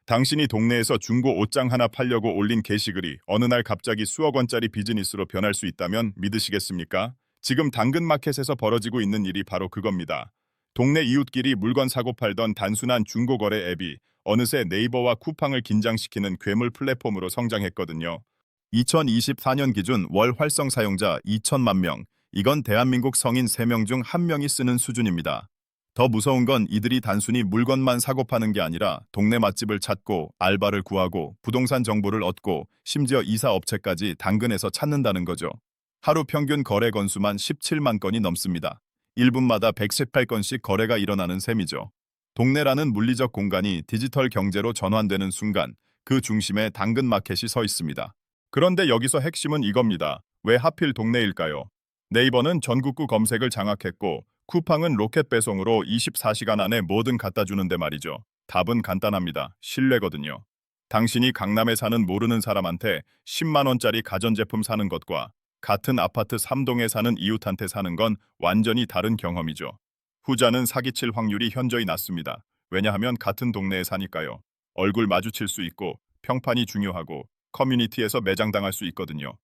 당신이 동네에서 중고 옷장 하나 팔려고 올린 게시글이 어느 날 갑자기 수억 원짜리 비즈니스로 변할 수 있다면 믿으시겠습니까? 지금 당근마켓에서 벌어지고 있는 일이 바로 그겁니다. 동네 이웃끼리 물건 사고 팔던 단순한 중고거래 앱이 어느새 네이버와 쿠팡을 긴장시키는 괴물 플랫폼으로 성장했거든요. 2024년 기준 월 활성 사용자 2천만 명, 이건 대한민국 성인 3명 중 1명이 쓰는 수준입니다. 더 무서운 건 이들이 단순히 물건만 사고 파는 게 아니라 동네 맛집을 찾고 알바를 구하고 부동산 정보를 얻고 심지어 이사업체까지 당근에서 찾는다는 거죠. 하루 평균 거래 건수만 17만 건이 넘습니다. 1분마다 118건씩 거래가 일어나는 셈이죠. 동네라는 물리적 공간이 디지털 경제로 전환되는 순간 그 중심에 당근마켓이 서 있습니다. 그런데 여기서 핵심은 이겁니다. 왜 하필 동네일까요? 네이버는 전국구 검색을 장악했고 쿠팡은 로켓 배송으로 24시간 안에 뭐든 갖다 주는데 말이죠. 답은 간단합니다. 신뢰거든요. 당신이 강남에 사는 모르는 사람한테 10만 원짜리 가전제품 사는 것과 같은 아파트 3동에 사는 이웃한테 사는 건 완전히 다른 경험이죠. 후자는 사기칠 확률이 현저히 낮습니다. 왜냐하면 같은 동네에 사니까요. 얼굴 마주칠 수 있고 평판이 중요하고 커뮤니티에서 매장당할 수 있거든요.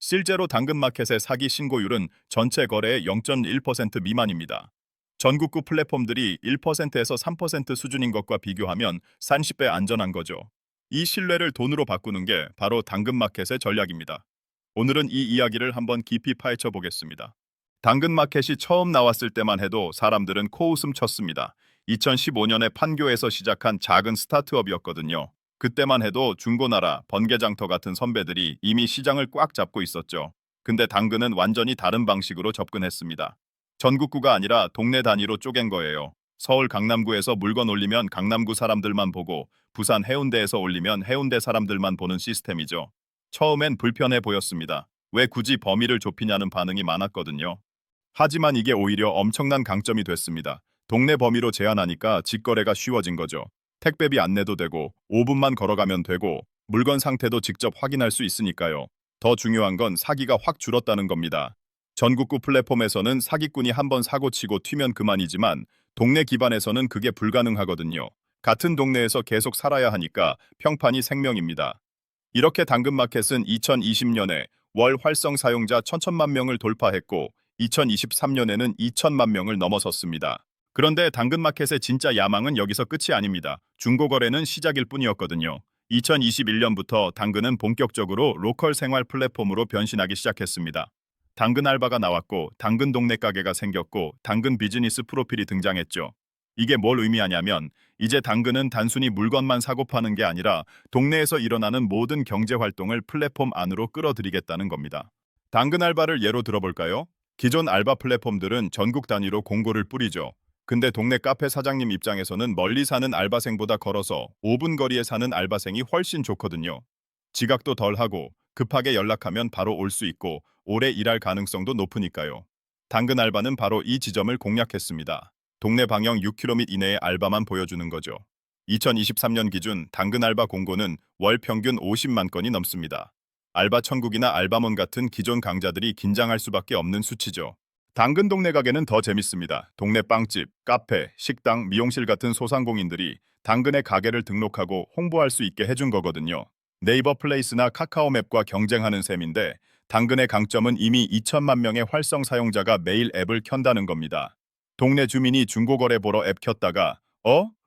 실제로 당근마켓의 사기 신고율은 전체 거래의 0.1% 미만입니다. 전국구 플랫폼들이 1%에서 3% 수준인 것과 비교하면 30배 안전한 거죠. 이 신뢰를 돈으로 바꾸는 게 바로 당근마켓의 전략입니다. 오늘은 이 이야기를 한번 깊이 파헤쳐 보겠습니다. 당근마켓이 처음 나왔을 때만 해도 사람들은 코웃음 쳤습니다. 2015년에 판교에서 시작한 작은 스타트업이었거든요. 그때만 해도 중고나라, 번개장터 같은 선배들이 이미 시장을 꽉 잡고 있었죠. 근데 당근은 완전히 다른 방식으로 접근했습니다. 전국구가 아니라 동네 단위로 쪼갠 거예요. 서울 강남구에서 물건 올리면 강남구 사람들만 보고 부산 해운대에서 올리면 해운대 사람들만 보는 시스템이죠. 처음엔 불편해 보였습니다. 왜 굳이 범위를 좁히냐는 반응이 많았거든요. 하지만 이게 오히려 엄청난 강점이 됐습니다. 동네 범위로 제한하니까 직거래가 쉬워진 거죠. 택배비 안 내도 되고 5분만 걸어가면 되고 물건 상태도 직접 확인할 수 있으니까요. 더 중요한 건 사기가 확 줄었다는 겁니다. 전국구 플랫폼에서는 사기꾼이 한번 사고치고 튀면 그만이지만 동네 기반에서는 그게 불가능하거든요. 같은 동네에서 계속 살아야 하니까 평판이 생명입니다. 이렇게 당근마켓은 2020년에 월 활성 사용자 1천만 명을 돌파했고 2023년에는 2천만 명을 넘어섰습니다. 그런데 당근마켓의 진짜 야망은 여기서 끝이 아닙니다. 중고거래는 시작일 뿐이었거든요. 2021년부터 당근은 본격적으로 로컬 생활 플랫폼으로 변신하기 시작했습니다. 당근 알바가 나왔고 당근 동네 가게가 생겼고 당근 비즈니스 프로필이 등장했죠. 이게 뭘 의미하냐면 이제 당근은 단순히 물건만 사고 파는 게 아니라 동네에서 일어나는 모든 경제 활동을 플랫폼 안으로 끌어들이겠다는 겁니다. 당근 알바를 예로 들어볼까요? 기존 알바 플랫폼들은 전국 단위로 공고를 뿌리죠. 근데 동네 카페 사장님 입장에서는 멀리 사는 알바생보다 걸어서 5분 거리에 사는 알바생이 훨씬 좋거든요. 지각도 덜하고 급하게 연락하면 바로 올 수 있고 오래 일할 가능성도 높으니까요. 당근 알바는 바로 이 지점을 공략했습니다. 동네 방역 6km 이내의 알바만 보여주는 거죠. 2023년 기준 당근 알바 공고는 월 평균 50만 건이 넘습니다. 알바 천국이나 알바몬 같은 기존 강자들이 긴장할 수밖에 없는 수치죠. 당근 동네 가게는 더 재밌습니다. 동네 빵집, 카페, 식당, 미용실 같은 소상공인들이 당근의 가게를 등록하고 홍보할 수 있게 해준 거거든요. 네이버 플레이스나 카카오맵과 경쟁하는 셈인데 당근의 강점은 이미 2천만 명의 활성 사용자가 매일 앱을 켠다는 겁니다. 동네 주민이 중고거래 보러 앱 켰다가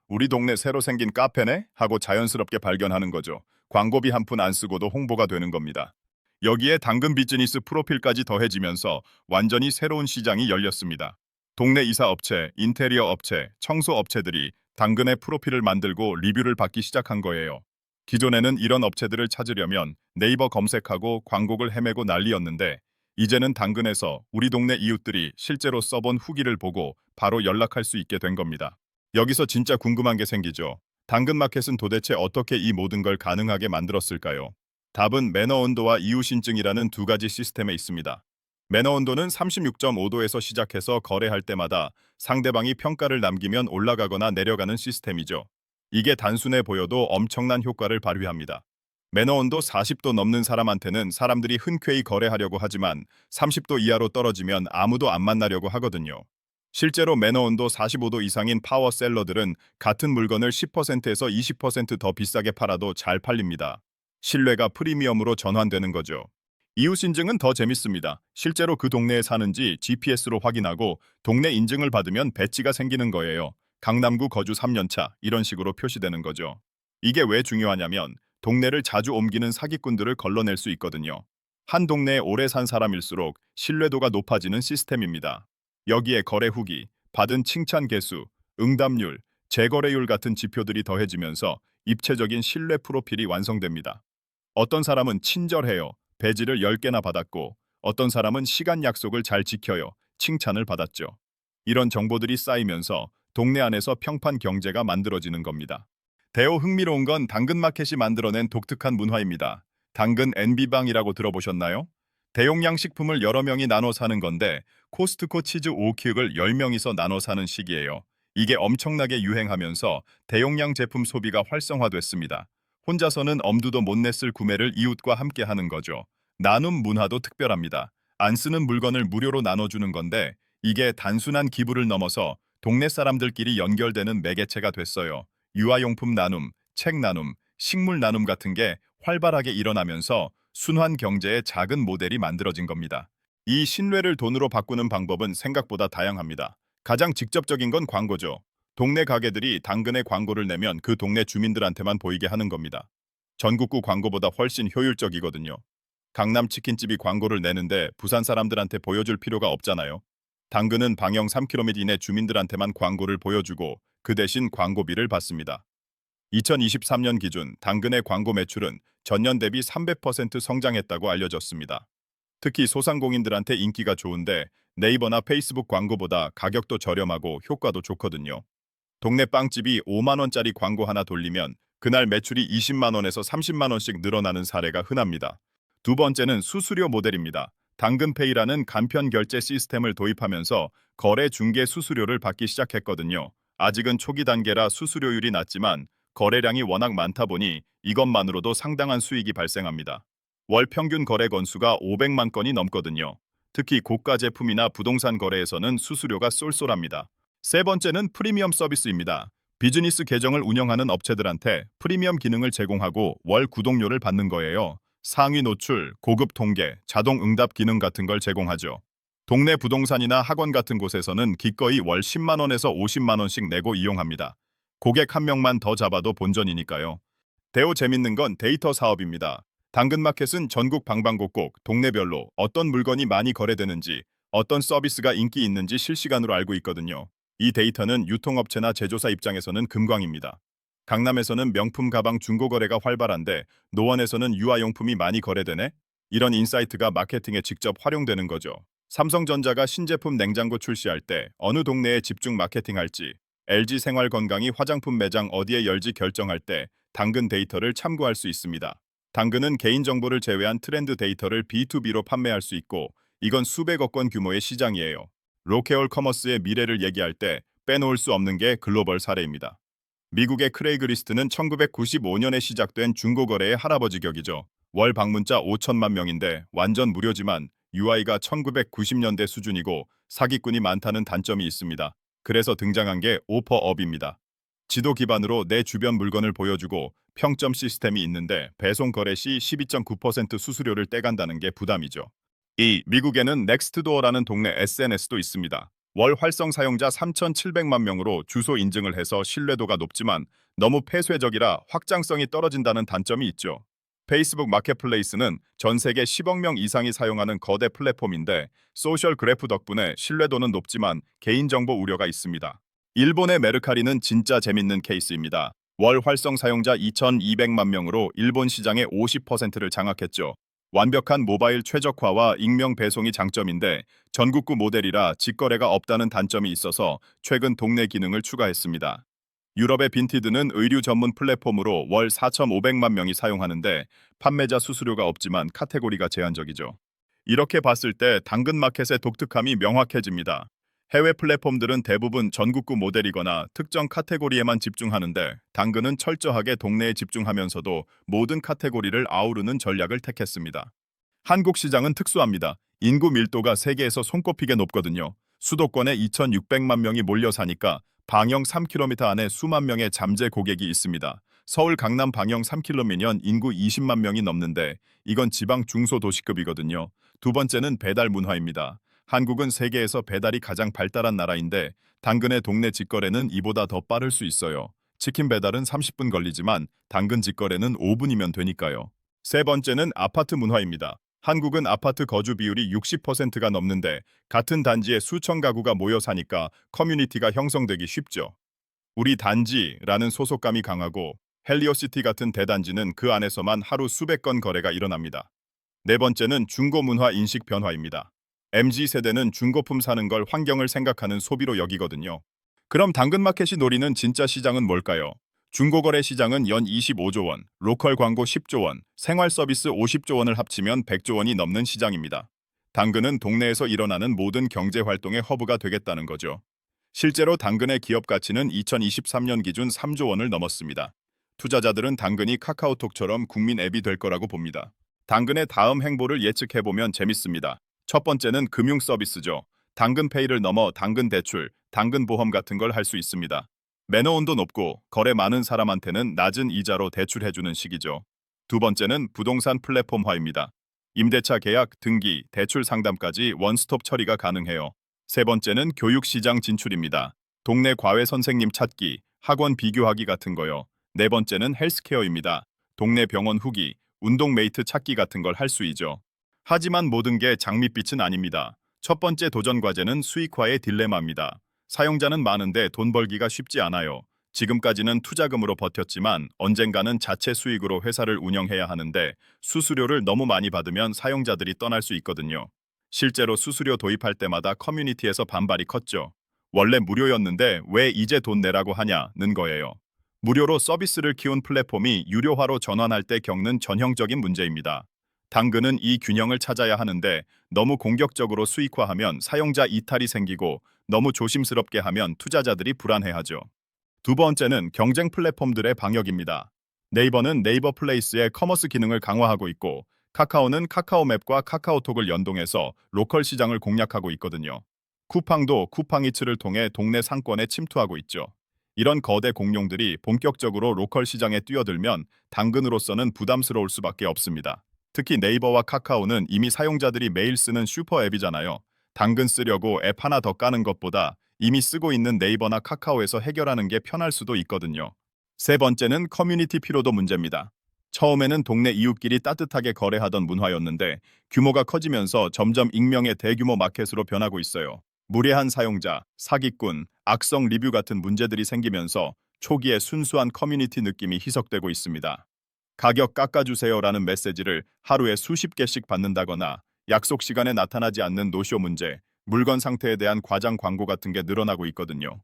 우리 동네 새로 생긴 카페네? 하고 자연스럽게 발견하는 거죠. 광고비 한 푼 안 쓰고도 홍보가 되는 겁니다. 여기에 당근 비즈니스 프로필까지 더해지면서 완전히 새로운 시장이 열렸습니다. 동네 이사업체, 인테리어 업체, 청소업체들이 당근의 프로필을 만들고 리뷰를 받기 시작한 거예요. 기존에는 이런 업체들을 찾으려면 네이버 검색하고 광고를 헤매고 난리였는데 이제는 당근에서 우리 동네 이웃들이 실제로 써본 후기를 보고 바로 연락할 수 있게 된 겁니다. 여기서 진짜 궁금한 게 생기죠. 당근마켓은 도대체 어떻게 이 모든 걸 가능하게 만들었을까요? 답은 매너 온도와 이웃인증이라는 두 가지 시스템에 있습니다. 매너 온도는 36.5도에서 시작해서 거래할 때마다 상대방이 평가를 남기면 올라가거나 내려가는 시스템이죠. 이게 단순해 보여도 엄청난 효과를 발휘합니다. 매너 온도 40도 넘는 사람한테는 사람들이 흔쾌히 거래하려고 하지만 30도 이하로 떨어지면 아무도 안 만나려고 하거든요. 실제로 매너 온도 45도 이상인 파워 셀러들은 같은 물건을 10%에서 20%더 비싸게 팔아도 잘 팔립니다. 신뢰가 프리미엄으로 전환되는 거죠. 이웃 인증은 더 재밌습니다. 실제로 그 동네에 사는지 GPS로 확인하고 동네 인증을 받으면 배지가 생기는 거예요. 강남구 거주 3년차 이런 식으로 표시되는 거죠. 이게 왜 중요하냐면 동네를 자주 옮기는 사기꾼들을 걸러낼 수 있거든요. 한 동네에 오래 산 사람일수록 신뢰도가 높아지는 시스템입니다. 여기에 거래 후기, 받은 칭찬 개수, 응답률, 재거래율 같은 지표들이 더해지면서 입체적인 신뢰 프로필이 완성됩니다. 어떤 사람은 친절해요. 배지를 10개나 받았고, 어떤 사람은 시간 약속을 잘 지켜요. 칭찬을 받았죠. 이런 정보들이 쌓이면서 동네 안에서 평판 경제가 만들어지는 겁니다. 대호 흥미로운 건 당근마켓이 만들어낸 독특한 문화입니다. 당근 NB방이라고 들어보셨나요? 대용량 식품을 여러 명이 나눠 사는 건데 코스트코 치즈 5킥을 10명이서 나눠 사는 식이에요. 이게 엄청나게 유행하면서 대용량 제품 소비가 활성화됐습니다. 혼자서는 엄두도 못 냈을 구매를 이웃과 함께 하는 거죠. 나눔 문화도 특별합니다. 안 쓰는 물건을 무료로 나눠주는 건데 이게 단순한 기부를 넘어서 동네 사람들끼리 연결되는 매개체가 됐어요. 유아용품 나눔, 책 나눔, 식물 나눔 같은 게 활발하게 일어나면서 순환 경제의 작은 모델이 만들어진 겁니다. 이 신뢰를 돈으로 바꾸는 방법은 생각보다 다양합니다. 가장 직접적인 건 광고죠. 동네 가게들이 당근에 광고를 내면 그 동네 주민들한테만 보이게 하는 겁니다. 전국구 광고보다 훨씬 효율적이거든요. 강남 치킨집이 광고를 내는데 부산 사람들한테 보여줄 필요가 없잖아요. 당근은 방영 3km 이내 주민들한테만 광고를 보여주고 그 대신 광고비를 받습니다. 2023년 기준 당근의 광고 매출은 전년 대비 300% 성장했다고 알려졌습니다. 특히 소상공인들한테 인기가 좋은데 네이버나 페이스북 광고보다 가격도 저렴하고 효과도 좋거든요. 동네 빵집이 5만 원짜리 광고 하나 돌리면 그날 매출이 20만 원에서 30만 원씩 늘어나는 사례가 흔합니다. 두 번째는 수수료 모델입니다. 당근페이라는 간편 결제 시스템을 도입하면서 거래 중개 수수료를 받기 시작했거든요. 아직은 초기 단계라 수수료율이 낮지만 거래량이 워낙 많다 보니 이것만으로도 상당한 수익이 발생합니다. 월 평균 거래 건수가 500만 건이 넘거든요. 특히 고가 제품이나 부동산 거래에서는 수수료가 쏠쏠합니다. 세 번째는 프리미엄 서비스입니다. 비즈니스 계정을 운영하는 업체들한테 프리미엄 기능을 제공하고 월 구독료를 받는 거예요. 상위 노출, 고급 통계, 자동 응답 기능 같은 걸 제공하죠. 동네 부동산이나 학원 같은 곳에서는 기꺼이 월 10만 원에서 50만 원씩 내고 이용합니다. 고객 한 명만 더 잡아도 본전이니까요. 대호 재밌는 건 데이터 사업입니다. 당근마켓은 전국 방방곡곡, 동네별로 어떤 물건이 많이 거래되는지, 어떤 서비스가 인기 있는지 실시간으로 알고 있거든요. 이 데이터는 유통업체나 제조사 입장에서는 금광입니다. 강남에서는 명품 가방 중고 거래가 활발한데 노원에서는 유아용품이 많이 거래되네? 이런 인사이트가 마케팅에 직접 활용되는 거죠. 삼성전자가 신제품 냉장고 출시할 때 어느 동네에 집중 마케팅할지, LG 생활건강이 화장품 매장 어디에 열지 결정할 때 당근 데이터를 참고할 수 있습니다. 당근은 개인정보를 제외한 트렌드 데이터를 B2B로 판매할 수 있고 이건 수백억 건 규모의 시장이에요. 로케올 커머스의 미래를 얘기할 때 빼놓을 수 없는 게 글로벌 사례입니다. 미국의 크레이그리스트는 1995년에 시작된 중고거래의 할아버지 격이죠. 월 방문자 5천만 명인데 완전 무료지만 UI가 1990년대 수준이고 사기꾼이 많다는 단점이 있습니다. 그래서 등장한 게 오퍼업입니다. 지도 기반으로 내 주변 물건을 보여주고 평점 시스템이 있는데 배송 거래 시 12.9% 수수료를 떼간다는 게 부담이죠. 미국에는 넥스트도어라는 동네 SNS도 있습니다. 월 활성 사용자 3,700만 명으로 주소 인증을 해서 신뢰도가 높지만 너무 폐쇄적이라 확장성이 떨어진다는 단점이 있죠. 페이스북 마켓플레이스는 전 세계 10억 명 이상이 사용하는 거대 플랫폼인데 소셜 그래프 덕분에 신뢰도는 높지만 개인정보 우려가 있습니다. 일본의 메르카리는 진짜 재밌는 케이스입니다. 월 활성 사용자 2,200만 명으로 일본 시장의 50%를 장악했죠. 완벽한 모바일 최적화와 익명 배송이 장점인데 전국구 모델이라 직거래가 없다는 단점이 있어서 최근 동네 기능을 추가했습니다. 유럽의 빈티드는 의류 전문 플랫폼으로 월 4,500만 명이 사용하는데 판매자 수수료가 없지만 카테고리가 제한적이죠. 이렇게 봤을 때 당근마켓의 독특함이 명확해집니다. 해외 플랫폼들은 대부분 전국구 모델이거나 특정 카테고리에만 집중하는데 당근은 철저하게 동네에 집중하면서도 모든 카테고리를 아우르는 전략을 택했습니다. 한국 시장은 특수합니다. 인구 밀도가 세계에서 손꼽히게 높거든요. 수도권에 2,600만 명이 몰려 사니까 방영 3km 안에 수만 명의 잠재 고객이 있습니다. 서울 강남 방영 3km면 인구 20만 명이 넘는데 이건 지방 중소도시급이거든요. 두 번째는 배달 문화입니다. 한국은 세계에서 배달이 가장 발달한 나라인데 당근의 동네 직거래는 이보다 더 빠를 수 있어요. 치킨 배달은 30분 걸리지만 당근 직거래는 5분이면 되니까요. 세 번째는 아파트 문화입니다. 한국은 아파트 거주 비율이 60%가 넘는데 같은 단지에 수천 가구가 모여 사니까 커뮤니티가 형성되기 쉽죠. 우리 단지라는 소속감이 강하고 헬리오시티 같은 대단지는 그 안에서만 하루 수백 건 거래가 일어납니다. 네 번째는 중고 문화 인식 변화입니다. MZ세대는 중고품 사는 걸 환경을 생각하는 소비로 여기거든요. 그럼 당근마켓이 노리는 진짜 시장은 뭘까요? 중고거래 시장은 연 25조 원, 로컬 광고 10조 원, 생활 서비스 50조 원을 합치면 100조 원이 넘는 시장입니다. 당근은 동네에서 일어나는 모든 경제 활동의 허브가 되겠다는 거죠. 실제로 당근의 기업 가치는 2023년 기준 3조 원을 넘었습니다. 투자자들은 당근이 카카오톡처럼 국민 앱이 될 거라고 봅니다. 당근의 다음 행보를 예측해보면 재밌습니다. 첫 번째는 금융 서비스죠. 당근페이를 넘어 당근 대출, 당근 보험 같은 걸 할 수 있습니다. 매너온도 높고 거래 많은 사람한테는 낮은 이자로 대출해주는 식이죠. 두 번째는 부동산 플랫폼화입니다. 임대차 계약, 등기, 대출 상담까지 원스톱 처리가 가능해요. 세 번째는 교육시장 진출입니다. 동네 과외 선생님 찾기, 학원 비교하기 같은 거요. 네 번째는 헬스케어입니다. 동네 병원 후기, 운동 메이트 찾기 같은 걸 할 수 있죠. 하지만 모든 게 장밋빛은 아닙니다. 첫 번째 도전 과제는 수익화의 딜레마입니다. 사용자는 많은데 돈 벌기가 쉽지 않아요. 지금까지는 투자금으로 버텼지만 언젠가는 자체 수익으로 회사를 운영해야 하는데 수수료를 너무 많이 받으면 사용자들이 떠날 수 있거든요. 실제로 수수료 도입할 때마다 커뮤니티에서 반발이 컸죠. 원래 무료였는데 왜 이제 돈 내라고 하냐는 거예요. 무료로 서비스를 키운 플랫폼이 유료화로 전환할 때 겪는 전형적인 문제입니다. 당근은 이 균형을 찾아야 하는데 너무 공격적으로 수익화하면 사용자 이탈이 생기고 너무 조심스럽게 하면 투자자들이 불안해하죠. 두 번째는 경쟁 플랫폼들의 방역입니다. 네이버는 네이버 플레이스의 커머스 기능을 강화하고 있고 카카오는 카카오맵과 카카오톡을 연동해서 로컬 시장을 공략하고 있거든요. 쿠팡도 쿠팡이츠를 통해 동네 상권에 침투하고 있죠. 이런 거대 공룡들이 본격적으로 로컬 시장에 뛰어들면 당근으로서는 부담스러울 수밖에 없습니다. 특히 네이버와 카카오는 이미 사용자들이 매일 쓰는 슈퍼 앱이잖아요. 당근 쓰려고 앱 하나 더 까는 것보다 이미 쓰고 있는 네이버나 카카오에서 해결하는 게 편할 수도 있거든요. 세 번째는 커뮤니티 피로도 문제입니다. 처음에는 동네 이웃끼리 따뜻하게 거래하던 문화였는데 규모가 커지면서 점점 익명의 대규모 마켓으로 변하고 있어요. 무례한 사용자, 사기꾼, 악성 리뷰 같은 문제들이 생기면서 초기에 순수한 커뮤니티 느낌이 희석되고 있습니다. 가격 깎아주세요라는 메시지를 하루에 수십 개씩 받는다거나 약속 시간에 나타나지 않는 노쇼 문제, 물건 상태에 대한 과장 광고 같은 게 늘어나고 있거든요.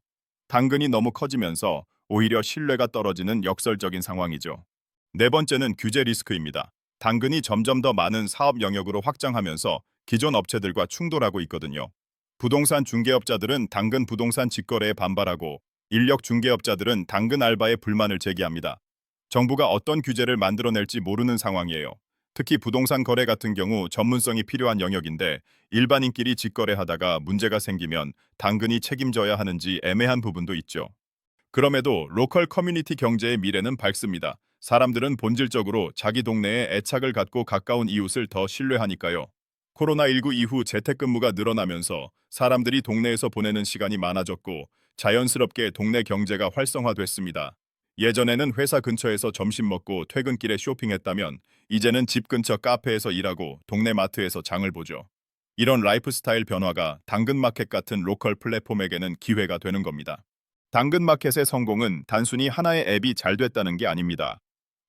당근이 너무 커지면서 오히려 신뢰가 떨어지는 역설적인 상황이죠. 네 번째는 규제 리스크입니다. 당근이 점점 더 많은 사업 영역으로 확장하면서 기존 업체들과 충돌하고 있거든요. 부동산 중개업자들은 당근 부동산 직거래에 반발하고 인력 중개업자들은 당근 알바에 불만을 제기합니다. 정부가 어떤 규제를 만들어낼지 모르는 상황이에요. 특히 부동산 거래 같은 경우 전문성이 필요한 영역인데 일반인끼리 직거래하다가 문제가 생기면 당근이 책임져야 하는지 애매한 부분도 있죠. 그럼에도 로컬 커뮤니티 경제의 미래는 밝습니다. 사람들은 본질적으로 자기 동네에 애착을 갖고 가까운 이웃을 더 신뢰하니까요. 코로나19 이후 재택근무가 늘어나면서 사람들이 동네에서 보내는 시간이 많아졌고 자연스럽게 동네 경제가 활성화됐습니다. 예전에는 회사 근처에서 점심 먹고 퇴근길에 쇼핑했다면 이제는 집 근처 카페에서 일하고 동네 마트에서 장을 보죠. 이런 라이프스타일 변화가 당근마켓 같은 로컬 플랫폼에게는 기회가 되는 겁니다. 당근마켓의 성공은 단순히 하나의 앱이 잘 됐다는 게 아닙니다.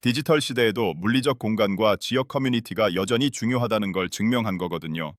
디지털 시대에도 물리적 공간과 지역 커뮤니티가 여전히 중요하다는 걸 증명한 거거든요.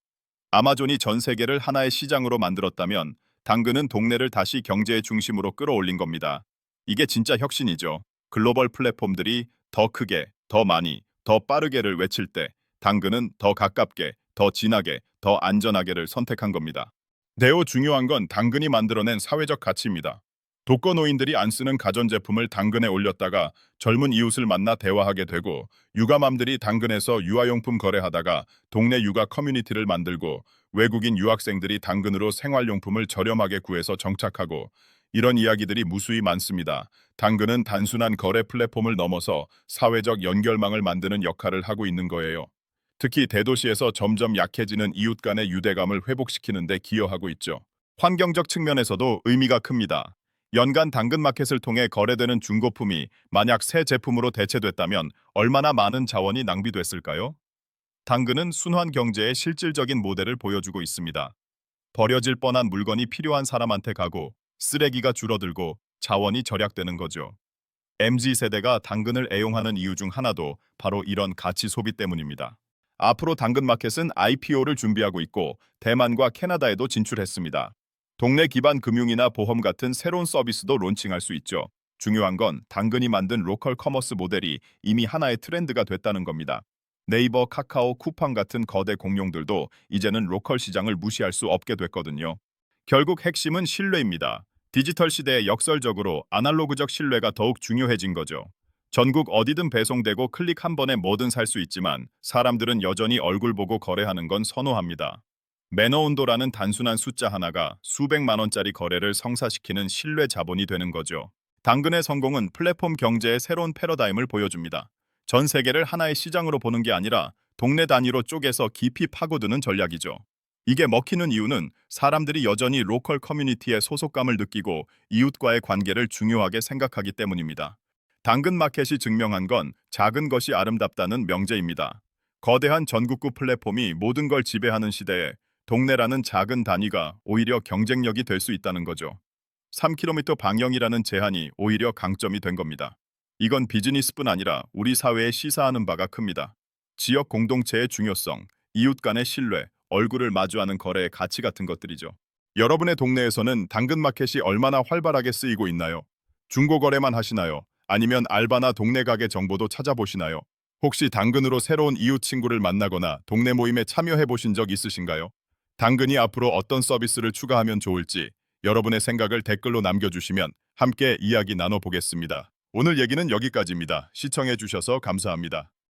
아마존이 전 세계를 하나의 시장으로 만들었다면 당근은 동네를 다시 경제의 중심으로 끌어올린 겁니다. 이게 진짜 혁신이죠. 글로벌 플랫폼들이 더 크게, 더 많이, 더 빠르게를 외칠 때 당근은 더 가깝게, 더 진하게, 더 안전하게를 선택한 겁니다. 네오 중요한 건 당근이 만들어낸 사회적 가치입니다. 독거노인들이 안 쓰는 가전제품을 당근에 올렸다가 젊은 이웃을 만나 대화하게 되고, 육아맘들이 당근에서 유아용품 거래하다가 동네 육아 커뮤니티를 만들고, 외국인 유학생들이 당근으로 생활용품을 저렴하게 구해서 정착하고, 이런 이야기들이 무수히 많습니다. 당근은 단순한 거래 플랫폼을 넘어서 사회적 연결망을 만드는 역할을 하고 있는 거예요. 특히 대도시에서 점점 약해지는 이웃 간의 유대감을 회복시키는 데 기여하고 있죠. 환경적 측면에서도 의미가 큽니다. 연간 당근마켓을 통해 거래되는 중고품이 만약 새 제품으로 대체됐다면 얼마나 많은 자원이 낭비됐을까요? 당근은 순환 경제의 실질적인 모델을 보여주고 있습니다. 버려질 뻔한 물건이 필요한 사람한테 가고 쓰레기가 줄어들고 자원이 절약되는 거죠. MZ세대가 당근을 애용하는 이유 중 하나도 바로 이런 가치 소비 때문입니다. 앞으로 당근마켓은 IPO를 준비하고 있고 대만과 캐나다에도 진출했습니다. 동네 기반 금융이나 보험 같은 새로운 서비스도 론칭할 수 있죠. 중요한 건 당근이 만든 로컬 커머스 모델이 이미 하나의 트렌드가 됐다는 겁니다. 네이버, 카카오, 쿠팡 같은 거대 공룡들도 이제는 로컬 시장을 무시할 수 없게 됐거든요. 결국 핵심은 신뢰입니다. 디지털 시대에 역설적으로 아날로그적 신뢰가 더욱 중요해진 거죠. 전국 어디든 배송되고 클릭 한 번에 뭐든 살 수 있지만 사람들은 여전히 얼굴 보고 거래하는 건 선호합니다. 매너 온도라는 단순한 숫자 하나가 수백만 원짜리 거래를 성사시키는 신뢰 자본이 되는 거죠. 당근의 성공은 플랫폼 경제의 새로운 패러다임을 보여줍니다. 전 세계를 하나의 시장으로 보는 게 아니라 동네 단위로 쪼개서 깊이 파고드는 전략이죠. 이게 먹히는 이유는 사람들이 여전히 로컬 커뮤니티의 소속감을 느끼고 이웃과의 관계를 중요하게 생각하기 때문입니다. 당근마켓이 증명한 건 작은 것이 아름답다는 명제입니다. 거대한 전국구 플랫폼이 모든 걸 지배하는 시대에 동네라는 작은 단위가 오히려 경쟁력이 될 수 있다는 거죠. 3km 방영이라는 제한이 오히려 강점이 된 겁니다. 이건 비즈니스뿐 아니라 우리 사회에 시사하는 바가 큽니다. 지역 공동체의 중요성, 이웃 간의 신뢰, 얼굴을 마주하는 거래의 가치 같은 것들이죠. 여러분의 동네에서는 당근마켓이 얼마나 활발하게 쓰이고 있나요? 중고 거래만 하시나요? 아니면 알바나 동네 가게 정보도 찾아보시나요? 혹시 당근으로 새로운 이웃 친구를 만나거나 동네 모임에 참여해 보신 적 있으신가요? 당근이 앞으로 어떤 서비스를 추가하면 좋을지 여러분의 생각을 댓글로 남겨주시면 함께 이야기 나눠보겠습니다. 오늘 얘기는 여기까지입니다. 시청해 주셔서 감사합니다.